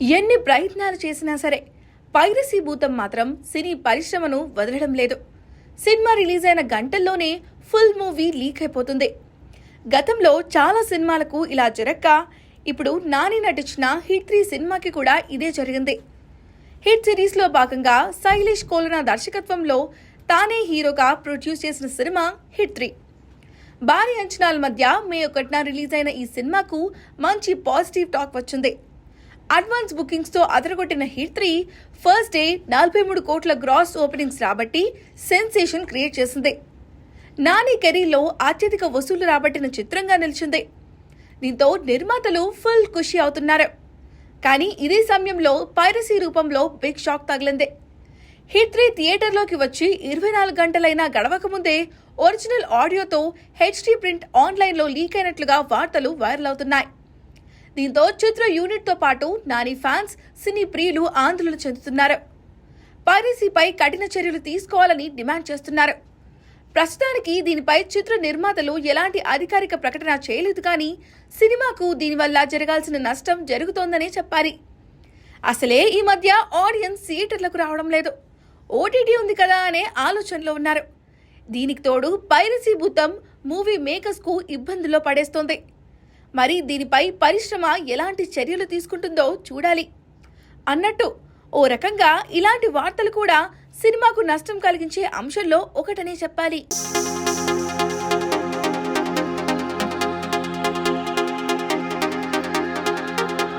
ఎన్ని ప్రయత్నాలు చేసినా సరే పైరసీ భూతం మాత్రం సినీ పరిశ్రమను వదలడం లేదు. సినిమా రిలీజ్ అయిన గంటల్లోనే ఫుల్ మూవీ లీక్ అయిపోతుంది. గతంలో చాలా సినిమాలకు ఇలా జరక్క ఇప్పుడు నాని నటించిన హిట్ 3 సినిమాకి కూడా ఇదే జరిగింది. హిట్ సిరీస్లో భాగంగా శైలేష్ కోలనా దర్శకత్వంలో తానే హీరోగా ప్రొడ్యూస్ చేసిన సినిమా హిట్ 3. భారీ అంచనాల మధ్య మే 1న రిలీజ్ అయిన ఈ సినిమాకు మంచి పాజిటివ్ టాక్ వచ్చింది. అడ్వాన్స్ బుకింగ్స్తో అదరగొట్టిన హిట్ 3 ఫస్ట్ డే 43 కోట్ల గ్రాస్ ఓపెనింగ్స్ రాబట్టి సెన్సేషన్ క్రియేట్ చేసింది. నాని కెరీర్లో అత్యధిక వసూలు రాబట్టిన చిత్రంగా నిలిచింది. దీంతో నిర్మాతలు ఫుల్ ఖుషి అవుతున్నారు. కానీ ఇదే సమయంలో పైరసీ రూపంలో బిగ్ షాక్ తగిలింది. హిట్ 3 థియేటర్లోకి వచ్చి 24 గంటలైనా గడవకముందే ఒరిజినల్ ఆడియోతో హెచ్డీ ప్రింట్ ఆన్లైన్లో లీక్ అయినట్లుగా వార్తలు వైరల్ అవుతున్నాయి. దీంతో చిత్ర యూనిట్తో పాటు నాని ఫ్యాన్స్, సినీ ప్రియులు ఆందోళన చెందుతున్నారు. పైరసీపై కఠిన చర్యలు తీసుకోవాలని డిమాండ్ చేస్తున్నారు. ప్రస్తుతానికి దీనిపై చిత్ర నిర్మాతలు ఎలాంటి అధికారిక ప్రకటన చేయలేదు. కానీ సినిమాకు దీనివల్ల జరగాల్సిన నష్టం జరుగుతోందనే చెప్పాలి. అసలే ఈ మధ్య ఆడియన్స్ థియేటర్లకు రావడం లేదు, ఓటీటీ ఉంది కదా అనే ఆలోచనలో ఉన్నారు. దీనికి తోడు పైరసీ భూతం మూవీ మేకర్స్కు ఇబ్బందుల్లో పడేస్తోంది. మరి దీనిపై పరిశ్రమ ఎలాంటి చర్యలు తీసుకుంటుందో చూడాలి. అన్నట్టు ఓ రకంగా ఇలాంటి వార్తలు కూడా సినిమాకు నష్టం కలిగించే అంశంలో ఒకటనే చెప్పాలి.